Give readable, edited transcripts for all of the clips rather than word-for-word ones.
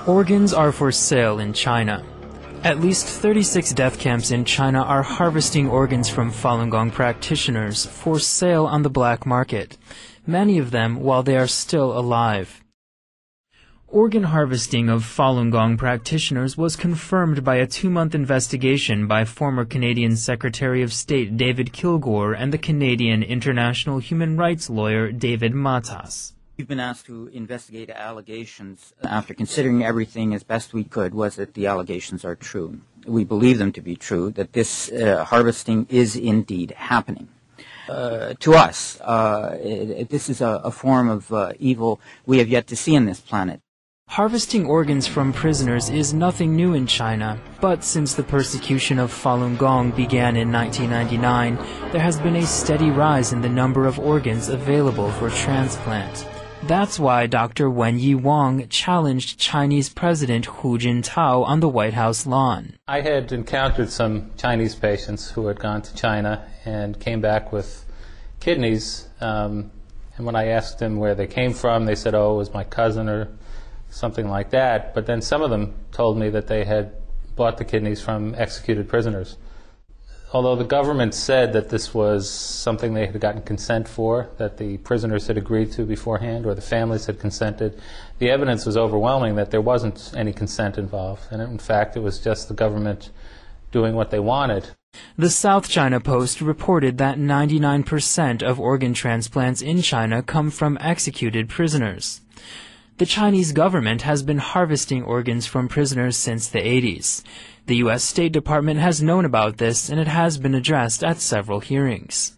Organs are for sale in China. At least 36 death camps in China are harvesting organs from Falun Gong practitioners for sale on the black market, many of them while they are still alive. Organ harvesting of Falun Gong practitioners was confirmed by a 2-month investigation by former Canadian Secretary of State David Kilgour and the Canadian international human rights lawyer David Matas. We've been asked to investigate allegations. After considering everything as best we could, was that the allegations are true. We believe them to be true, that this harvesting is indeed happening. To us, this is a form of evil we have yet to see on this planet. Harvesting organs from prisoners is nothing new in China, but since the persecution of Falun Gong began in 1999, there has been a steady rise in the number of organs available for transplant. That's why Dr. Wenyi Wang challenged Chinese President Hu Jintao on the White House lawn. I had encountered some Chinese patients who had gone to China and came back with kidneys, and when I asked them where they came from, they said, oh, it was my cousin or something like that. But then some of them told me that they had bought the kidneys from executed prisoners. Although the government said that this was something they had gotten consent for, that the prisoners had agreed to beforehand, or the families had consented, the evidence was overwhelming that there wasn't any consent involved. And in fact, it was just the government doing what they wanted. The South China Post reported that 99% of organ transplants in China come from executed prisoners. The Chinese government has been harvesting organs from prisoners since the 80s. The U.S. State Department has known about this, and it has been addressed at several hearings.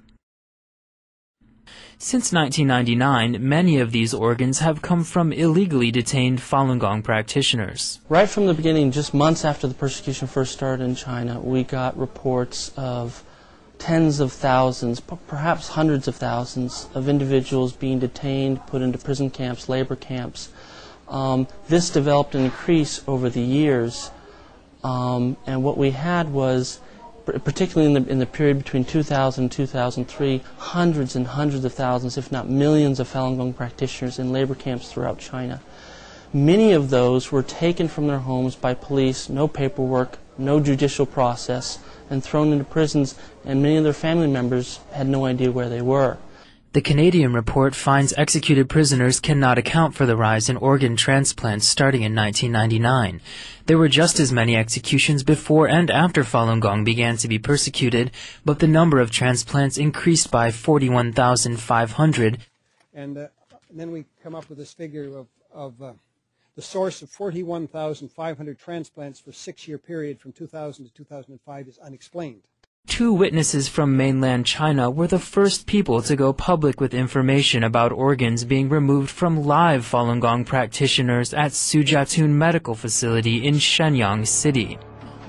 Since 1999, many of these organs have come from illegally detained Falun Gong practitioners. Right from the beginning, just months after the persecution first started in China, we got reports of tens of thousands, perhaps hundreds of thousands of individuals being detained, put into prison camps, labor camps. This developed and increased over the years, and what we had was, particularly in the period between 2000 and 2003, hundreds and hundreds of thousands, if not millions, of Falun Gong practitioners in labor camps throughout China. Many of those were taken from their homes by police, no paperwork, no judicial process, and thrown into prisons, and many of their family members had no idea where they were. The Canadian report finds executed prisoners cannot account for the rise in organ transplants starting in 1999. There were just as many executions before and after Falun Gong began to be persecuted, but the number of transplants increased by 41,500. And then we come up with this figure of the source of 41,500 transplants for a 6-year period from 2000 to 2005 is unexplained. 2 witnesses from mainland China were the first people to go public with information about organs being removed from live Falun Gong practitioners at Sujiatun Medical Facility in Shenyang City.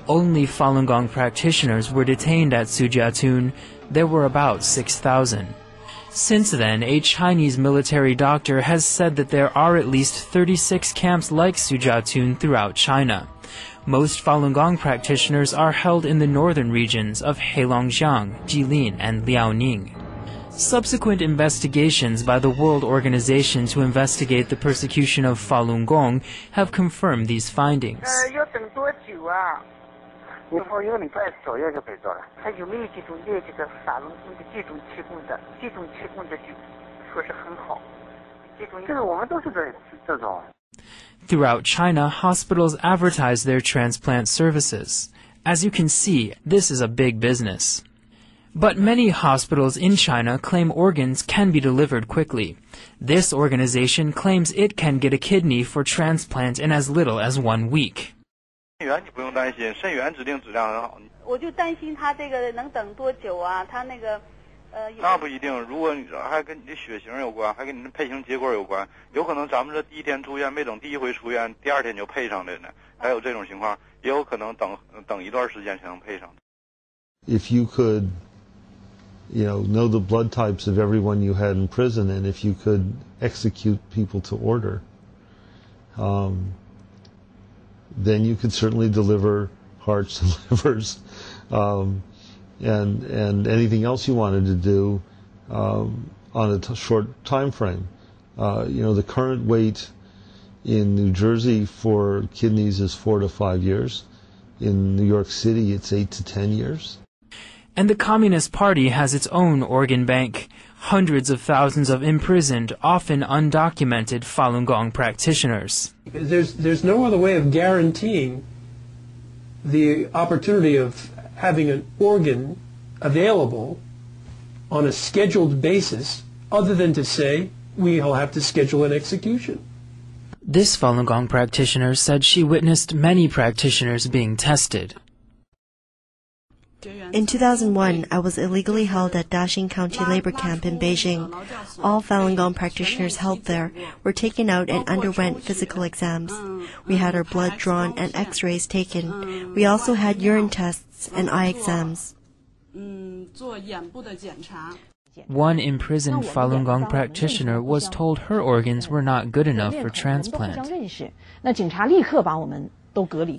Only Falun Gong practitioners were detained at Sujiatun. There were about 6,000. Since then, a Chinese military doctor has said that there are at least 36 camps like Sujiatun throughout China. Most Falun Gong practitioners are held in the northern regions of Heilongjiang, Jilin, and Liaoning. Subsequent investigations by the World Organization to investigate the persecution of Falun Gong have confirmed these findings. Throughout China, hospitals advertise their transplant services. As you can see, this is a big business. But many hospitals in China claim organs can be delivered quickly. This organization claims it can get a kidney for transplant in as little as 1 week. 那不一定，如果还跟你的血型有关，还跟你的配型结果有关，有可能咱们这第一天出院，没等第一回出院，第二天就配上了呢，还有这种情况，也有可能等一段时间才能配上。If you could, know the blood types of everyone you had in prison, and if you could execute people to order, then you could certainly deliver hearts and livers. And anything else you wanted to do on a short time frame. The current wait In New Jersey, for kidneys is 4 to 5 years. In New York City, it's 8 to 10 years. And the Communist Party has its own organ bank. Hundreds of thousands of imprisoned, often undocumented Falun Gong practitioners. There's no other way of guaranteeing the opportunity of having an organ available on a scheduled basis other than to say we'll have to schedule an execution. This Falun Gong practitioner said she witnessed many practitioners being tested. In 2001, I was illegally held at Daxing County Labor Camp in Beijing. All Falun Gong practitioners held there were taken out and underwent physical exams. We had our blood drawn and x-rays taken. We also had urine tests and eye exams. One imprisoned Falun Gong practitioner was told her organs were not good enough for transplant.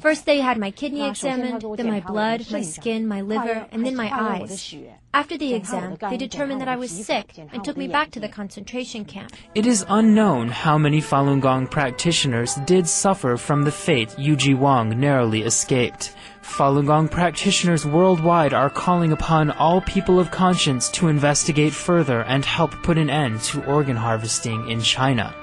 First they had my kidney examined, then my blood, my skin, my liver, and then my eyes. After the exam, they determined that I was sick and took me back to the concentration camp. It is unknown how many Falun Gong practitioners did suffer from the fate Yuji Wang narrowly escaped. Falun Gong practitioners worldwide are calling upon all people of conscience to investigate further and help put an end to organ harvesting in China.